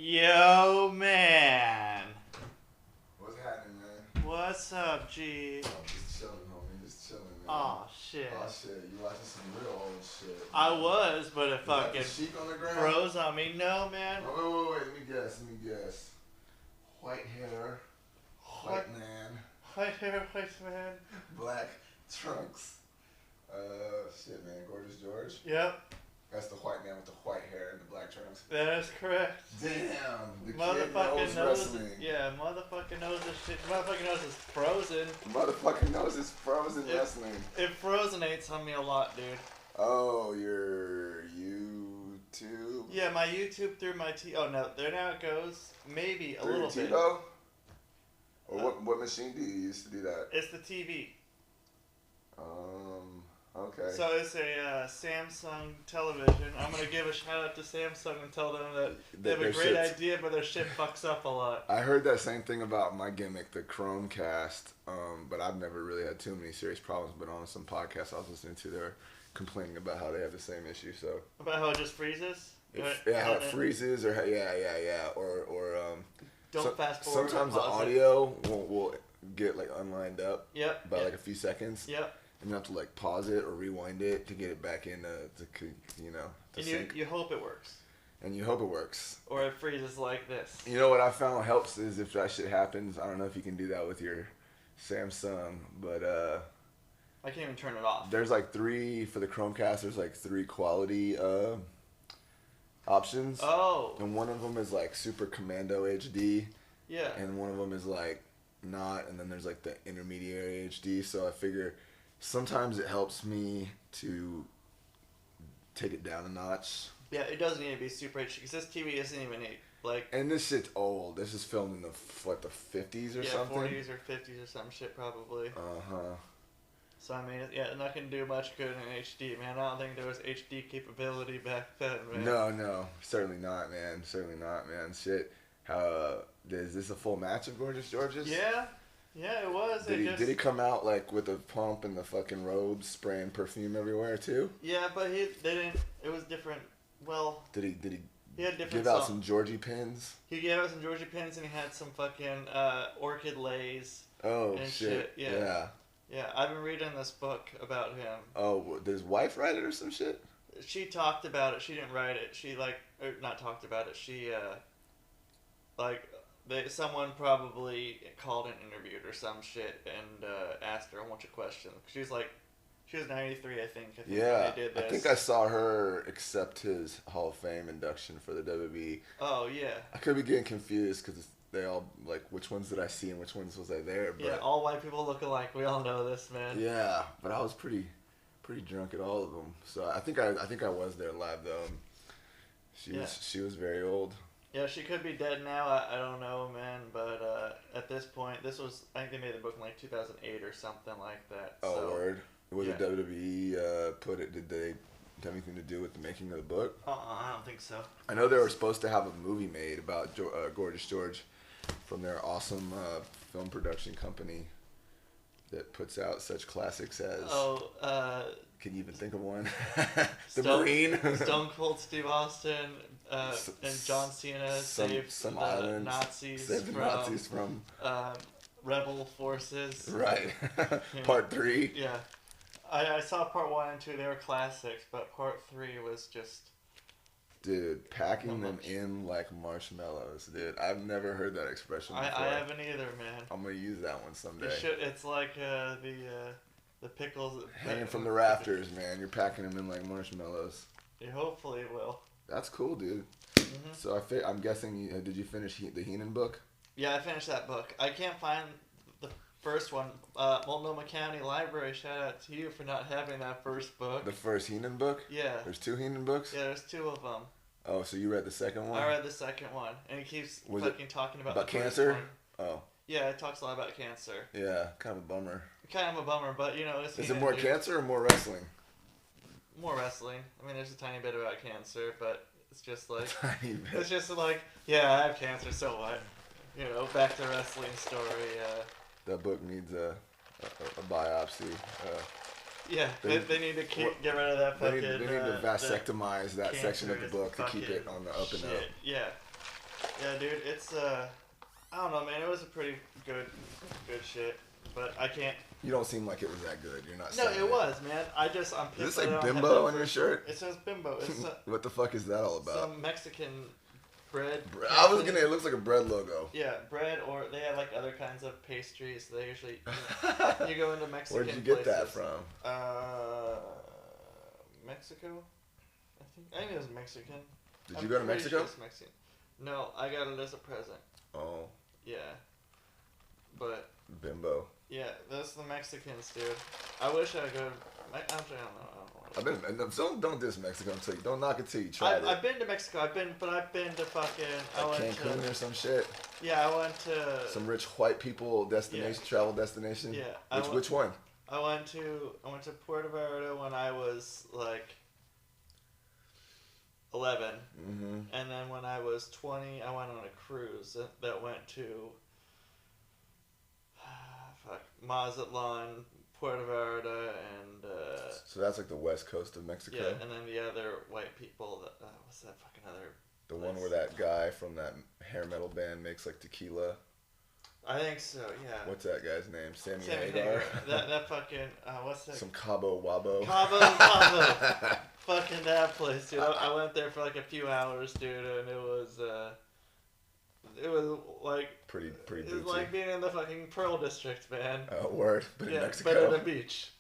Yo, man. What's happening, man? What's up, G? Oh, just chilling, homie. Just chilling, man. Oh, shit. Oh, shit. You watching some real old shit. Man. I was, but it fucking sheep on the ground? froze on me. No, man. Oh, wait. Let me guess. White hair. White man. White hair, white man. Black trunks. Shit, man. Gorgeous George? Yep. That's the white man with the white hair and the black trunks. That is correct. Damn. The Motherfucking kid knows knows wrestling. Yeah, motherfucking knows this shit. Motherfucking knows it's frozen. Motherfucking knows it's frozen wrestling. It frozenates on me a lot, dude. Oh, your YouTube? Yeah, my YouTube through my Oh, no. There now it goes. Maybe a little bit. TiVo? Or what machine do you use to do that? It's the TV. Okay. So it's a Samsung television. I'm going to give a shout out to Samsung and tell them that they have a great idea, but their shit fucks up a lot. I heard that same thing about my gimmick, the Chromecast, but I've never really had too many serious problems. But on some podcasts I was listening to, they were complaining about how they have the same issue. So about how it just freezes? How it freezes, or or don't fast forward. Sometimes the audio will get like unlined up. Yep. By like a few seconds. Yep. And you have to like pause it or rewind it to get it back in to sync. You hope it works. And you hope it works. Or it freezes like this. You know what I found helps is if that shit happens, I don't know if you can do that with your Samsung, but I can't even turn it off. There's like for the Chromecast, there's like 3 quality options. Oh. And one of them is like Super Commando HD. Yeah. And one of them is like not, and then there's like the intermediary HD, so I figure sometimes it helps me to take it down a notch. Yeah, it doesn't need to be super HD because this TV isn't even like. And this shit's old. This is filmed in the 50s or something. Yeah, 40s or 50s or some shit probably. So I mean, yeah, not gonna do much good in HD, man. I don't think there was HD capability back then, man. No, certainly not, man. Shit, is this a full match of Gorgeous George's? Yeah, it was. Did he come out like with a pump and the fucking robes spraying perfume everywhere too? Yeah, but they didn't. It was different. Well, did he had different give out some Georgie pins? He gave out some Georgie pins and he had some fucking orchid lays. Oh and shit! Yeah, I've been reading this book about him. Oh, did his wife write it or some shit? She talked about it. She didn't write it. She not talked about it. She someone probably called and interviewed or some shit and asked her a bunch of questions. She was 93, I think. Yeah, when they did this. I think I saw her accept his Hall of Fame induction for the WWE. Oh, yeah. I could be getting confused because they all, like, which ones did I see and which ones was I there? But, yeah, all white people look alike. We all know this, man. Yeah, but I was pretty drunk at all of them. So I think I was there live, though. She was very old. Yeah, she could be dead now. I don't know, man. But at this point, I think they made the book in like 2008 or something like that. Oh, so, word. Was it WWE put it? Did they have anything to do with the making of the book? I don't think so. I know they were supposed to have a movie made about Gorgeous George from their awesome film production company that puts out such classics as. Can you even think of one? Marine. Stone Cold Steve Austin and John Cena saved some the Nazis from rebel forces. Right. Part 3. Yeah. I saw part 1 and 2. They were classics, but part 3 was just... Dude, packing them in like marshmallows, dude. I've never heard that expression before. I haven't either, man. I'm going to use that one someday. It's like the pickles... Hanging from the rafters, man. You're packing them in like marshmallows. You hopefully will. That's cool, dude. Mm-hmm. So I'm guessing, did you finish the Heenan book? Yeah, I finished that book. I can't find the first one. Multnomah County Library, shout out to you for not having that first book. The first Heenan book? Yeah. There's 2 Heenan books? Yeah, there's 2 of them. Oh, so you read the second one? I read the second one, and he keeps talking about the cancer? One. Oh. Yeah, it talks a lot about cancer. Yeah, kind of a bummer. Kind of a bummer, but is it more cancer or more wrestling? More wrestling. I mean, there's a tiny bit about cancer, but it's just like... tiny bit. It's just like, yeah, I have cancer, so what? Back to wrestling story. That book needs a biopsy. Yeah, they need to get rid of that fucking... They need to vasectomize that section of the book to keep it on the up and up. Yeah. Yeah, dude, it's I don't know, man. It was a pretty good shit, but I can't. You don't seem like it was that good. You're not. No, it was, man. I'm pissed. Does it say Bimbo on your shirt? It says Bimbo. It's what the fuck is that all about? Some Mexican bread. I was gonna. It looks like a bread logo. Yeah, bread, or they have like other kinds of pastries. They usually you go into Mexican. Where'd you get that from? Mexico. I think it was Mexican. Did you go to Mexico? Sure Mexican. No, I got it as a present. Oh. Yeah. But. Bimbo. Yeah, that's the Mexicans, dude. I wish I could. Actually, I don't know. Don't diss Mexico until you don't knock it till you try it. I've been to Mexico. I've been to fucking. Cancun or some shit. Yeah, I went to some rich white people destination, travel destination. Yeah. Which one? I went to Puerto Vallarta when I was like 11, and then when I was 20, I went on a cruise that went to Mazatlan, Puerto Vallarta, and so that's like the west coast of Mexico. Yeah, and then the other white people. What's that fucking other? The place? One where that guy from that hair metal band makes like tequila. I think so. Yeah. What's that guy's name? Sammy Hagar. that fucking what's that? Some Cabo Wabo. Cabo Wabo. Fucking that place, dude. I went there for like a few hours, dude, and it was like pretty. It was like being in the fucking Pearl District, man. Oh, word. But in Mexico. But at a beach.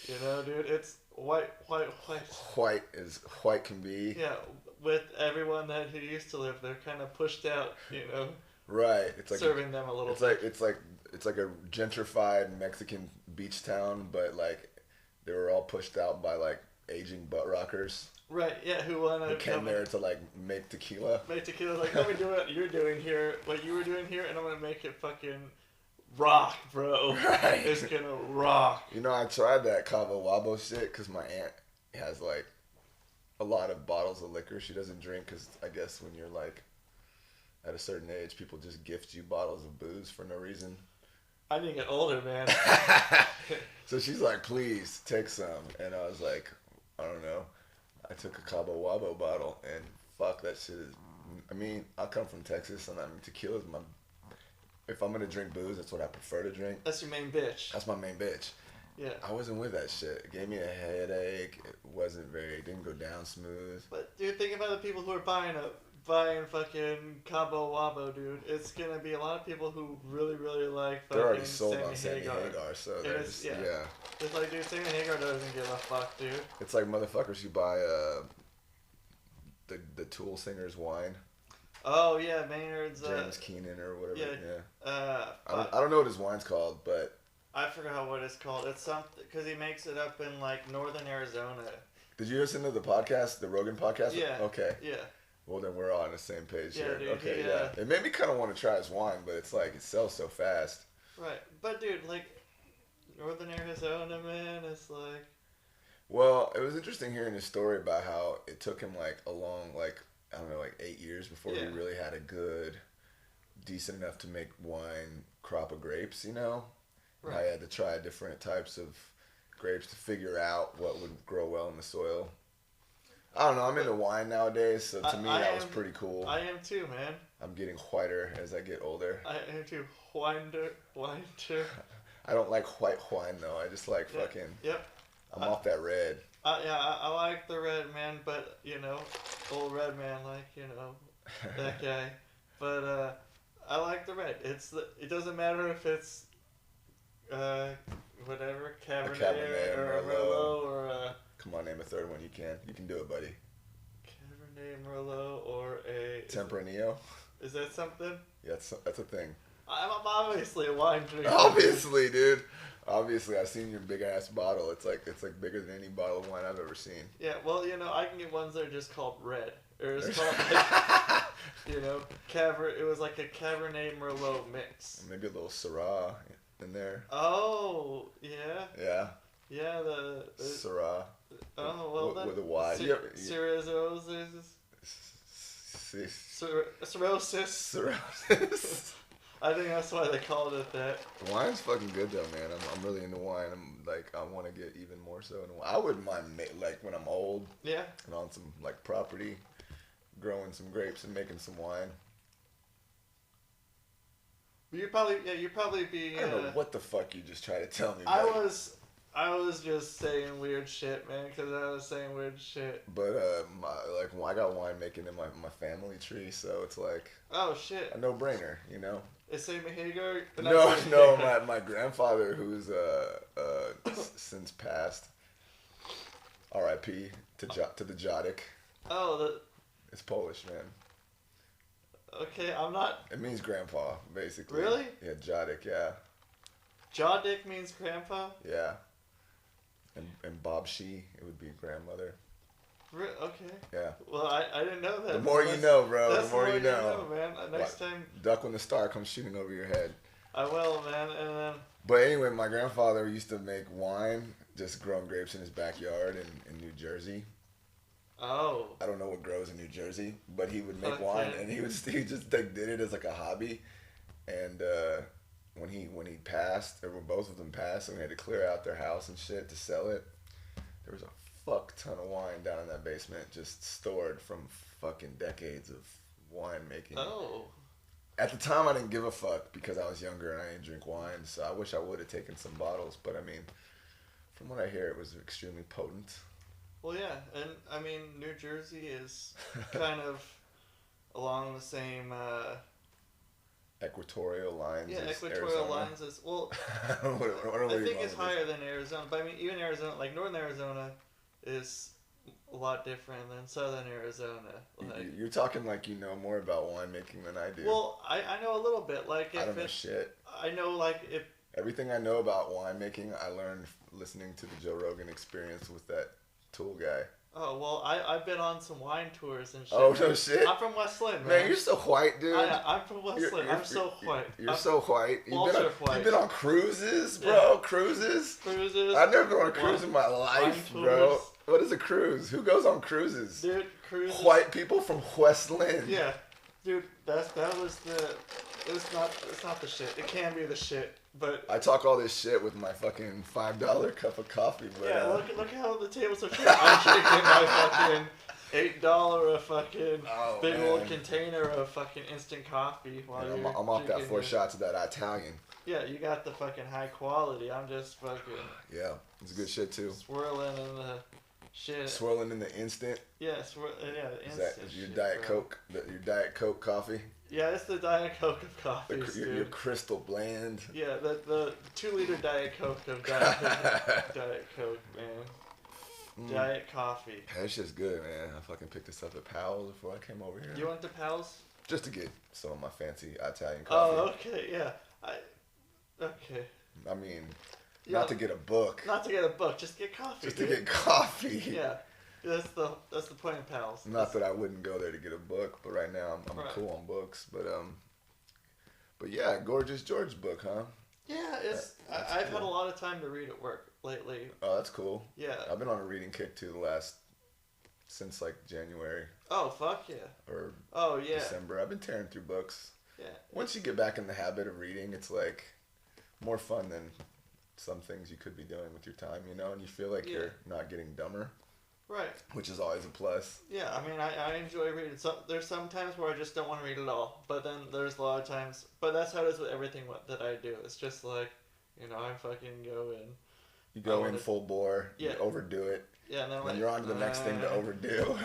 You know, dude, it's white. White as white can be. Yeah, with everyone who used to live there, kind of pushed out. You know. Right. It's like serving them a little. It's like a gentrified Mexican beach town, but like they were all pushed out by like aging butt rockers. Right, yeah, who came there to like make tequila. Like, let me do what you're doing here, what you were doing here, and I'm gonna make it fucking rock, bro. Right. It's gonna rock. You know, I tried that Cabo Wabo shit because my aunt has like a lot of bottles of liquor. She doesn't drink because I guess when you're like at a certain age, people just gift you bottles of booze for no reason. I need to get older, man. So she's like, please take some. And I was like, I don't know. I took a Cabo Wabo bottle and fuck, that shit is, I mean, I come from Texas and tequila's my, if I'm going to drink booze, that's what I prefer to drink. That's your main bitch. That's my main bitch. Yeah. I wasn't with that shit. It gave me a headache. It didn't go down smooth. But dude, think about the people who are buying fucking Cabo Wabo, dude. It's gonna be a lot of people who really, really like fucking they're already sold Sammy on Sammy Hagar, so they're just, yeah. It's like, dude, Sammy Hagar doesn't give a fuck, dude. It's like motherfuckers who buy the Tool singer's wine. Oh, yeah, Maynard's... James Keenan or whatever, yeah. I don't know what his wine's called, but... I forgot what it's called. It's something, because he makes it up in, like, northern Arizona. Did you listen to the podcast, the Rogan podcast? Yeah. Okay. Yeah. Well, then we're all on the same page here. Dude, okay, yeah. It made me kind of want to try his wine, but it's like, it sells so fast. Right. But, dude, like, northern Arizona, man, it's like... Well, it was interesting hearing his story about how it took him, like, a long, like, I don't know, like 8 years before he really had a good, decent enough to make wine crop of grapes, you know? Right. I had to try different types of grapes to figure out what would grow well in the soil. I don't know. I'm into wine nowadays, so to me that was pretty cool. I am too, man. I'm getting whiter as I get older. I am too. Whiter. I don't like white wine though. I just like fucking. Yep. I'm off that red. I like the red, man, but you know, old red man, like you know, that guy. But I like the red. It doesn't matter if it's whatever Cabernet or Merlot or Come on, name a third one. You can do it, buddy. Cabernet Merlot or a Tempranillo. Is that something? Yeah, that's a thing. I'm obviously a wine drinker. Obviously, dude. Obviously, I've seen your big ass bottle. It's like bigger than any bottle of wine I've ever seen. Yeah, well, you know, I can get ones that are just called red, or it's called like, you know, It was like a Cabernet Merlot mix. Maybe a little Syrah in there. Oh, yeah. Yeah. Yeah, the Syrah. Oh well, with a Y. Cirrhosis. I think that's why they called it that. Wine's fucking good though, man. I'm really into wine. I want to get even more so into wine. I wouldn't mind like when I'm old. Yeah. And on some like property, growing some grapes and making some wine. You'd probably be. I don't know what the fuck you just tried to tell me. I was just saying weird shit, man, because I was saying weird shit. But I got winemaking in my family tree, so it's like. Oh shit. A no-brainer, you know. Is Saint Hagar? No. My grandfather, who's since passed. R.I.P. to the Jodic. Oh, it's Polish, man. Okay, I'm not. It means grandpa, basically. Really? Yeah, Jodic, yeah. Jodic means grandpa? Yeah. And Babshi, it would be grandmother. Okay. Yeah. Well, I didn't know that. The more you know, bro. The more you know, man. Next time. Duck when the star comes shooting over your head. I will, man. And then. But anyway, my grandfather used to make wine, just growing grapes in his backyard in New Jersey. Oh. I don't know what grows in New Jersey, but he would make wine, and he just like did it as like a hobby. And when he passed, or when both of them passed, and we had to clear out their house and shit to sell it, there was a fuck ton of wine down in that basement, just stored from fucking decades of wine making. Oh. At the time, I didn't give a fuck because I was younger and I didn't drink wine, so I wish I would have taken some bottles. But I mean, from what I hear, it was extremely potent. Well, yeah, and I mean, New Jersey is kind of along the same equatorial lines. Yeah, as equatorial Arizona. lines is I think it's higher than Arizona, but I mean, even Arizona, like northern Arizona, is a lot different than southern Arizona. Like, you're talking like you know more about winemaking than I do. Well, I know a little bit. Like, if I don't know shit. I know, like, if everything I know about winemaking, I learned listening to the Joe Rogan Experience with that Tool guy. Oh, well, I've been on some wine tours and shit. Oh, no shit. I'm from West Lynn, man. Man, you're so white, dude. I'm from West Lynn. I'm so white. You're so white. White. You've been on cruises, bro? Yeah. Cruises? I've never been on a cruise in my life, bro. What is a cruise? Who goes on cruises? Dude, cruises. White people from West Lynn. Yeah. Dude, that was the... It's not the shit. It can be the shit, but... I talk all this shit with my fucking $5 cup of coffee, but... Yeah, look how the tables are cheap. I'm drinking my fucking $8 a fucking big old container of fucking instant coffee while yeah, you're I'm off that 4 shots of that Italian. Yeah, you got the fucking high quality. I'm just fucking... Yeah, it's good shit, too. Swirling in the... Shit. Swirling in the instant. Yeah, instant. Is that your Diet Coke? Your Diet Coke coffee? Yeah, it's the Diet Coke of coffee. Your Crystal Blend. Yeah, the 2-liter Diet Coke of Diet Coke, man. Diet coffee. That's just good, man. I fucking picked this up at Powell's before I came over here. You went to Powell's? Just to get some of my fancy Italian coffee. Oh, okay, yeah. Okay. I mean. Not to get a book. Not to get a book, just get coffee. Just to get coffee. Yeah, that's the point of Pals. Not that I wouldn't go there to get a book, but right now I'm cool on books. But yeah, Gorgeous George book, huh? Yeah, I've had a lot of time to read at work lately. Oh, that's cool. Yeah. I've been on a reading kick too since like January. Oh fuck yeah. Or yeah. December. I've been tearing through books. Yeah. Once you get back in the habit of reading, it's like more fun than some things you could be doing with your time, you know, and you feel like you're not getting dumber. Right. Which is always a plus. Yeah, I mean, I enjoy reading. There's some times where I just don't want to read at all, but then there's a lot of times, but that's how it is with everything that I do. It's just like, you know, I fucking go in. You go in full bore, you overdo it. Yeah, and then you're on to the next thing to overdo.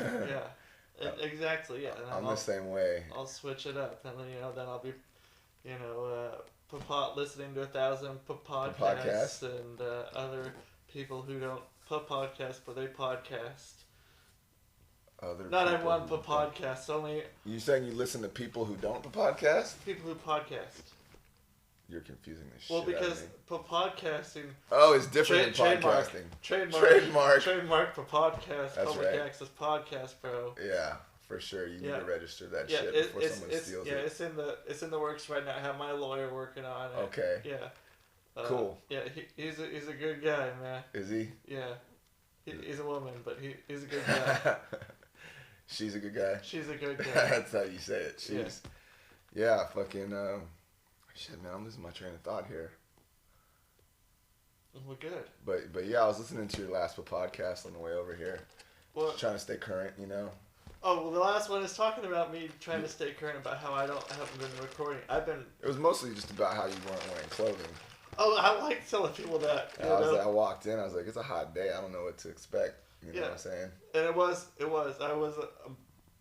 Yeah, exactly, yeah. And I'm the same way. I'll switch it up, and then, you know, then I'll be, you know, listening to 1,000 podcasts and other people who don't podcast, but they podcast. Not everyone podcasts. Only. You saying you listen to people who don't podcast? People who podcast. You're confusing the shit. Well, because podcasting. Oh, it's different than podcasting. Trademark for podcast. That's public access podcast, bro. Yeah. For sure, you need to register that shit before someone steals it. Yeah, it's in the works right now. I have my lawyer working on it. Okay. Yeah. Cool. Yeah, he's a good guy, man. Is he? Yeah. He's a woman, but he's a good guy. She's a good guy. She's a good guy. That's how you say it. Yeah, fucking. Shit, man, I'm losing my train of thought here. We're good. But yeah, I was listening to your last podcast on the way over here. Well, just trying to stay current, you know. Oh, well, the last one is talking about me trying to stay current about how I haven't been recording. It was mostly just about how you weren't wearing clothing. Oh, I like telling people that. I walked in. I was like, it's a hot day. I don't know what to expect. You know what I'm saying? And it was. I was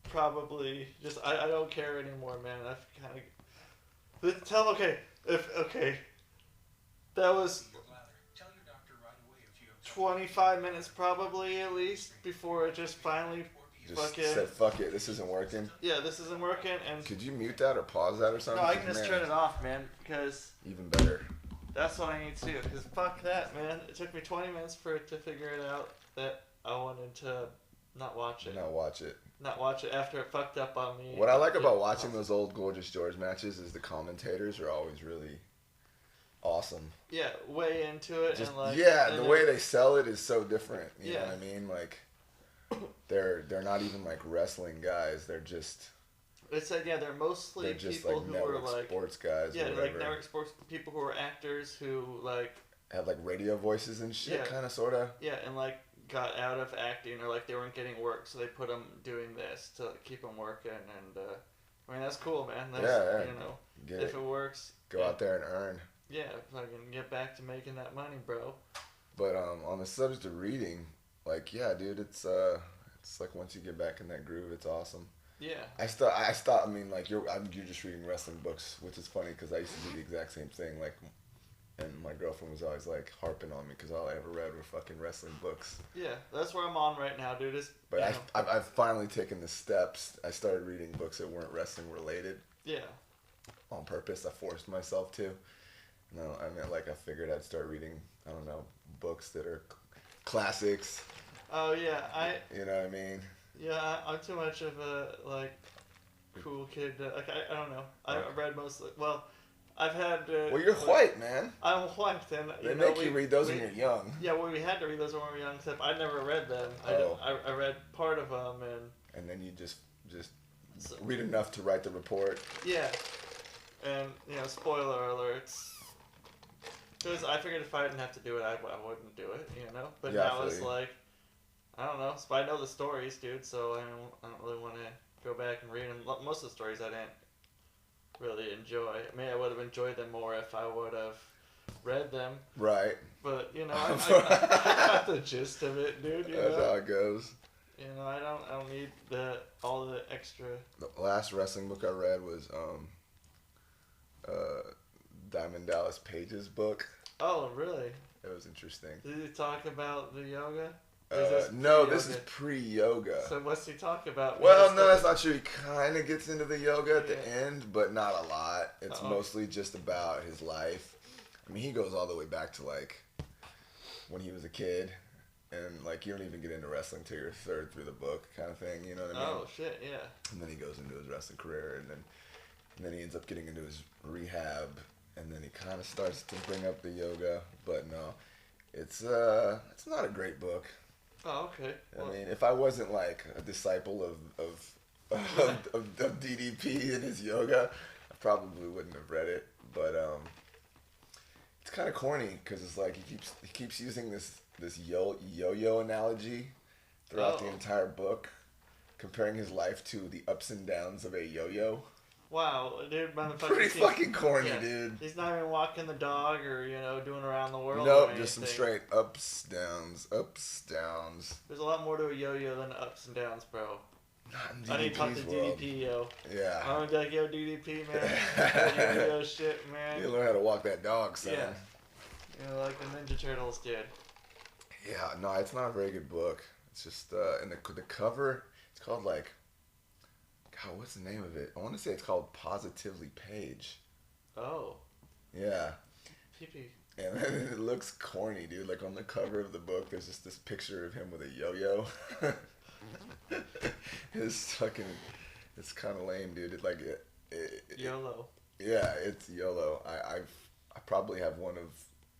probably just. I don't care anymore, man. I've kind of. Okay. That was 25 minutes probably at least before it just finally said fuck it, this isn't working. Yeah, this isn't working. And could you mute that or pause that or something? No, I can just turn it off, man, because even better. That's what I need to do, because fuck that, man. It took me 20 minutes for it to figure it out that I wanted to not watch it after it fucked up on me. What I like about watching those old Gorgeous George matches is the commentators are always really awesome. Yeah, way into it. Just, and the way they sell it is so different. You know what I mean? Like, they're not even like wrestling guys. They're just. It's they're mostly just people like who were like sports guys. Yeah, or like network sports people who were actors who like had like radio voices and shit, kind of, sort of. Yeah, and like got out of acting or like they weren't getting work, so they put them doing this to keep them working. And I mean, that's cool, man. That's, you know, if it works, go out there and earn. Yeah, if I can get back to making that money, bro. But on the subject of reading, like, yeah, dude, it's like once you get back in that groove, it's awesome. Yeah. I stopped. I mean, like, you're just reading wrestling books, which is funny because I used to do the exact same thing. Like, and my girlfriend was always like harping on me because all I ever read were fucking wrestling books. Yeah, that's where I'm on right now, dude. I've finally taken the steps. I started reading books that weren't wrestling related. Yeah. On purpose, I forced myself to. No, I mean, like, I figured I'd start reading, I don't know, books that are classics. Oh, yeah, You know what I mean? Yeah, I'm too much of a, like, cool kid. Like, I don't know. I read mostly, well, I've had... well, you're white, man. I'm white, and... They make you read those when you're young. Yeah, well, we had to read those when we were young, except I never read them. I read part of them, and... And then you just read enough to write the report. Yeah. And, you know, spoiler alerts. Because I figured if I didn't have to do it, I wouldn't do it, you know? But now it's like, I don't know. So I know the stories, dude, so I don't really want to go back and read them. Most of the stories I didn't really enjoy. I mean, I would have enjoyed them more if I would have read them. Right. But, you know, I got the gist of it, dude. That's how it goes. You know, I don't need all the extra. The last wrestling book I read was Diamond Dallas Page's book. Oh, really? It was interesting. Did he talk about the yoga? No, this is pre-yoga. So what's he talk about? Well, no, that's not true. He kind of gets into the yoga at the end, but not a lot. It's mostly just about his life. I mean, he goes all the way back to, like, when he was a kid. And, like, you don't even get into wrestling till you're third through the book kind of thing. You know what I mean? Oh, shit, yeah. And then he goes into his wrestling career, and then he ends up getting into his rehab. And then he kind of starts to bring up the yoga, but no, it's not a great book. Oh, okay. I mean, if I wasn't like a disciple of DDP and his yoga, I probably wouldn't have read it. But it's kind of corny because it's like he keeps using this yo-yo analogy throughout the entire book, comparing his life to the ups and downs of a yo-yo. Wow, dude, motherfucker. Pretty fucking corny, dude. He's not even walking the dog or, you know, doing around the world. Nope, just some straight ups, downs. There's a lot more to a yo-yo than ups and downs, bro. Not in DDP's I need to talk to DDP, yo. Yeah. I'm gonna be like, yo, DDP, man. Yo-yo shit, man. You learn how to walk that dog, son. Yeah. You know, like the Ninja Turtles did. Yeah, no, it's not a very good book. It's just, and the cover, it's called, like, God, what's the name of it? I want to say it's called Positively Page. Oh. Yeah. Pee-pee. And it looks corny, dude. Like, on the cover of the book, there's just this picture of him with a yo-yo. It's kind of lame, dude. YOLO. Yeah, it's YOLO. I probably have one of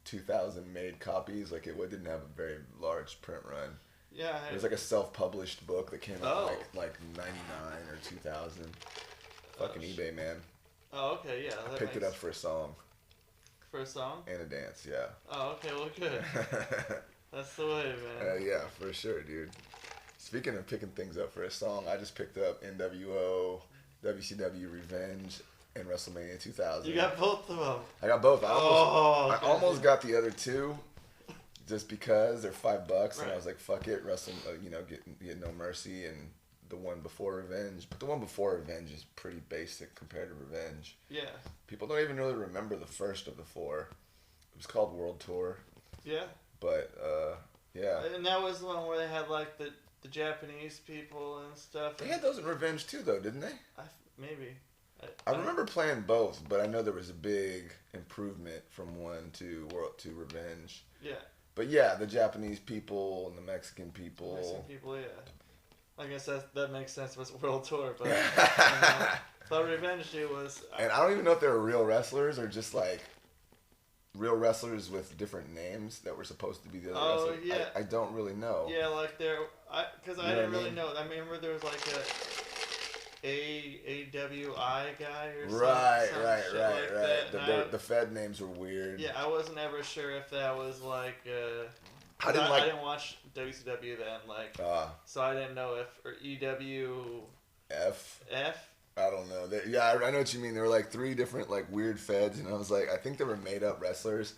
2,000 made copies. Like, it didn't have a very large print run. Yeah, it was like a self-published book that came out like 99 or 2000. Fucking eBay, man. Oh, okay, yeah. I picked it up for a song. For a song? And a dance, yeah. Oh, okay, well, good. That's the way, man. Yeah, for sure, dude. Speaking of picking things up for a song, I just picked up NWO, WCW Revenge, and WrestleMania 2000. You got both of them. I got both. I almost got the other two, just because they're $5, and I was like, "Fuck it, get No Mercy and the one before Revenge." But the one before Revenge is pretty basic compared to Revenge. Yeah. People don't even really remember the first of the four. It was called World Tour. Yeah. But yeah. And that was the one where they had like the Japanese people and stuff. They had those in Revenge too, though, didn't they? Maybe. I remember playing both, but I know there was a big improvement from one to Revenge. Yeah. But yeah, the Japanese people and the Mexican people. Mexican people, yeah. I guess that makes sense. It was World Tour, but but Revenge was. And I don't even know if they were real wrestlers or just like real wrestlers with different names that were supposed to be the other wrestlers. Yeah. I don't really know. Yeah, like because I didn't really know. I remember there was like a AWI guy or something. Right. The Fed names were weird. Yeah, I wasn't ever sure if that was like. I didn't watch WCW then, so I didn't know if or EWF. I don't know. I know what you mean. There were like 3 different like weird feds, and I was like, I think they were made up wrestlers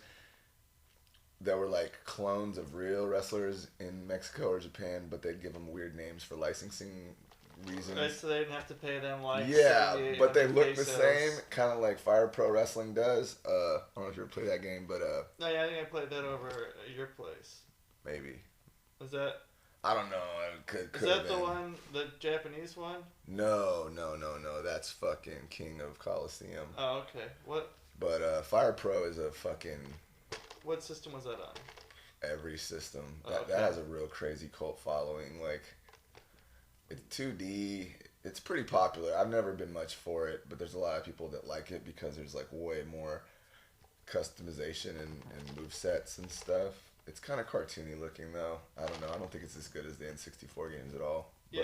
that were like clones of real wrestlers in Mexico or Japan, but they'd give them weird names for licensing reasons. Right, so they didn't have to pay them like but they look the same, kind of like Fire Pro Wrestling does. I don't know if you ever played that game, but no, yeah, I think I played that over at your place. Maybe. Was that? I don't know. Is that the one, the Japanese one? No. That's fucking King of Coliseum. Oh, okay. What? But Fire Pro is a fucking. What system was that on? Every system. That has a real crazy cult following. Like, it's 2D. It's pretty popular. I've never been much for it, but there's a lot of people that like it because there's like way more customization and movesets and stuff. It's kind of cartoony looking though. I don't know. I don't think it's as good as the N64 games at all. Yeah.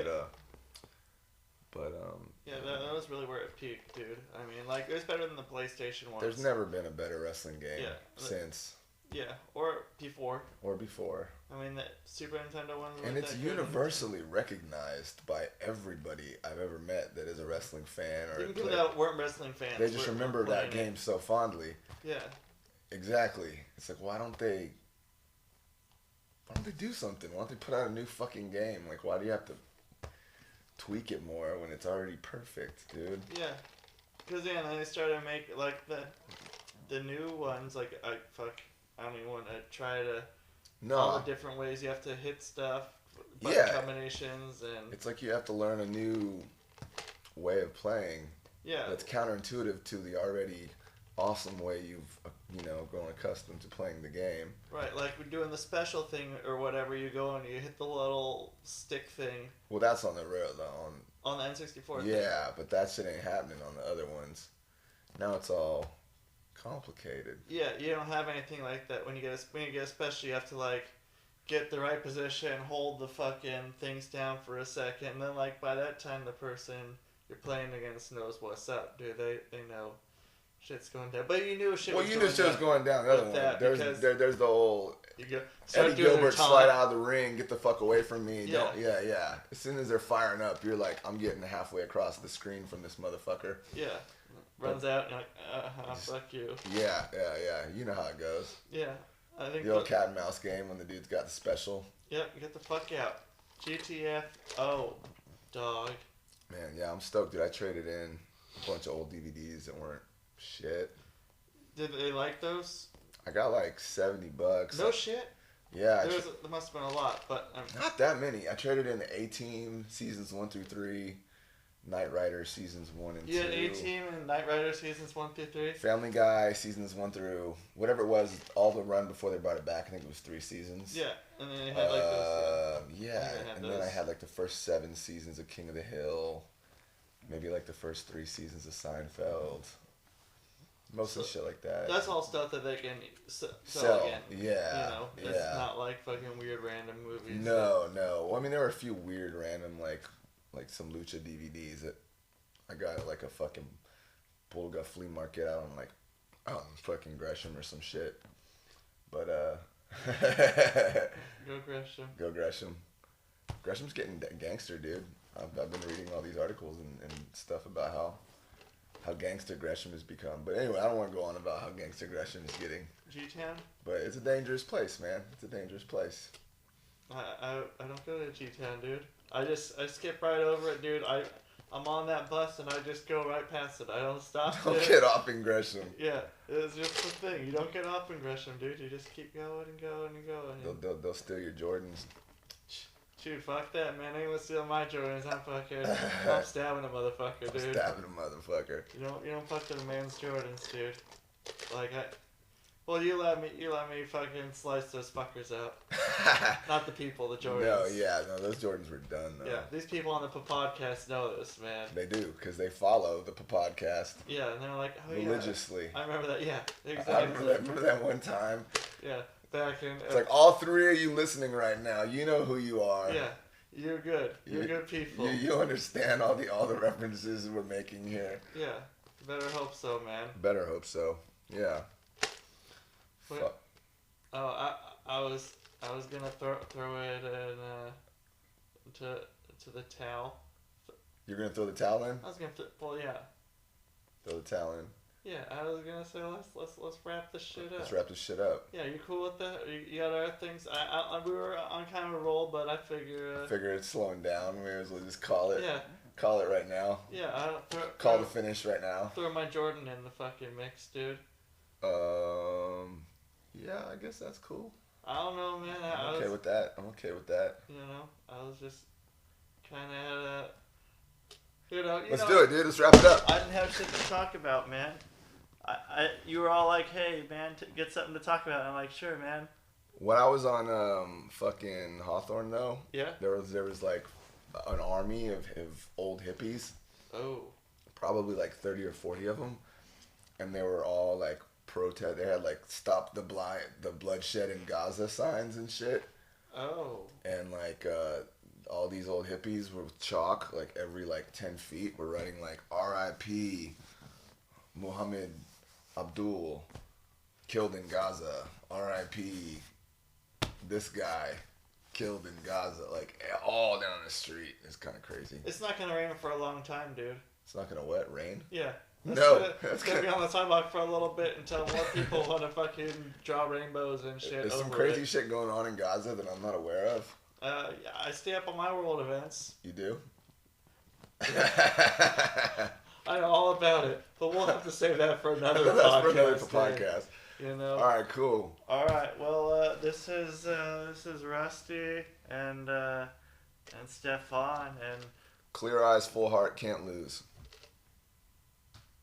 Yeah, that was really where it peaked, dude. I mean, like, it was better than the PlayStation one. There's never been a better wrestling game since. Yeah, or before. I mean, the Super Nintendo one. And it's universally recognized by everybody I've ever met that is a wrestling fan or. Even people that weren't wrestling fans. They just remember that game so fondly. Yeah. Exactly. It's like, why don't they do something? Why don't they put out a new fucking game? Like, why do you have to tweak it more when it's already perfect, dude? Yeah. Because, then they started making, like, the new ones, like, I don't even want to try to... No. All the different ways you have to hit stuff, button combinations, and... It's like you have to learn a new way of playing. Yeah. That's counterintuitive to the already awesome way you've, grown accustomed to playing the game. Right, like we're doing the special thing or whatever, you go and you hit the little stick thing. Well, that's on the rail, on the N64 thing. Yeah, but that shit ain't happening on the other ones. Now it's all complicated. Yeah, you don't have anything like that. When you get a special, you have to, like, get the right position, hold the fucking things down for a second, and then, like, by that time the person you're playing against knows what's up, dude. They know shit's going down. But you knew shit was going down. Well, you knew shit was going down. The other one. There's the whole Eddie Gilbert slide out of the ring, get the fuck away from me. Yeah. Yeah. As soon as they're firing up, you're like, I'm getting halfway across the screen from this motherfucker. Yeah. Runs out and you're like, fuck you. Yeah. You know how it goes. Yeah. I think the old cat and mouse game when the dude's got the special. Yep, get the fuck out. GTF. Oh, dog. Man, yeah, I'm stoked, dude. I traded in a bunch of old DVDs that weren't shit. Did they like those? I got like $70. No shit? Yeah. There must have been a lot, but... not that many. I traded in the A-Team seasons 1 through 3, Knight Rider seasons 1 and 2. You had A-Team and Knight Rider seasons 1 through 3? Family Guy seasons 1 through... whatever it was, all the run before they brought it back. I think it was 3 seasons. Yeah, and then they had like those... then I had like the first 7 seasons of King of the Hill. Maybe like the first 3 seasons of Seinfeld. Mostly shit like that. That's all stuff that they can sell again. Yeah. It's not like fucking weird random movies. No. Well, I mean, there were a few weird random, like some Lucha DVDs that I got at like a fucking Bulga flea market out on fucking Gresham or some shit. But, Go Gresham. Go Gresham. Gresham's getting gangster, dude. I've been reading all these articles and stuff about how gangster Gresham has become. But anyway, I don't want to go on about how gangster Gresham is getting. G-Town? But it's a dangerous place, man. It's a dangerous place. I don't go to G-Town, dude. I skip right over it, dude. I'm on that bus and I just go right past it. I don't stop. Don't get off in Gresham. Yeah, it's just the thing. You don't get off in Gresham, dude. You just keep going and going and going. They'll steal your Jordans. Dude, fuck that, man. Anyone steal my Jordans, I'm stabbing a motherfucker, dude. Stabbing a motherfucker. You don't fuck with a man's Jordans, dude. Like you let me fucking slice those fuckers up. Not the people, the Jordans. No, those Jordans were done though. Yeah, these people on the podcast know this, man. They do, because they follow the podcast. Yeah, and they're like, oh religiously. Yeah. I remember that. Yeah, exactly. I remember that one time. Yeah. Back in, it's like all three of you listening right now, you know who you are. Yeah, you're good. You're good people. You understand all the references we're making here. Yeah, better hope so, man. Better hope so. Yeah. But, I was gonna throw it in to the towel. You're gonna throw the towel in? I was gonna yeah. Throw the towel in. Yeah, I was gonna say let's wrap this shit up. Let's wrap this shit up. Yeah, you cool with that? You got other things? We were on kind of a roll, but I figure it's slowing down. We may as well just call it. Yeah. Call it right now. Yeah, call the finish right now. Throw my Jordan in the fucking mix, dude. Yeah, I guess that's cool. I don't know, man. I'm okay with that. You know, I was just kind of Let's do it, dude. Let's wrap it up. I didn't have shit to talk about, man. You were all like, hey, man, get something to talk about. And I'm like, sure, man. When I was on fucking Hawthorne, though, yeah, there was like an army of old hippies. Oh. Probably like 30 or 40 of them. And they were all like protest. They had like stop the bloodshed in Gaza signs and shit. Oh. And like all these old hippies were with chalk, like every like 10 feet were writing like R.I.P. Muhammad Abdul killed in Gaza. R.I.P. this guy killed in Gaza. Like all down the street. It's kind of crazy. It's not gonna rain for a long time, dude. It's not gonna what? Rain? Yeah. It's gonna be on the sidewalk for a little bit until more people want to fucking draw rainbows and shit. There's some crazy shit going on in Gaza that I'm not aware of. Yeah, I stay up on my world events. You do? I know all about it, but we'll have to save that for another podcast. That's for another podcast. You know. All right, cool. All right, well, this is Rusty and Stefan and clear eyes, full heart, can't lose.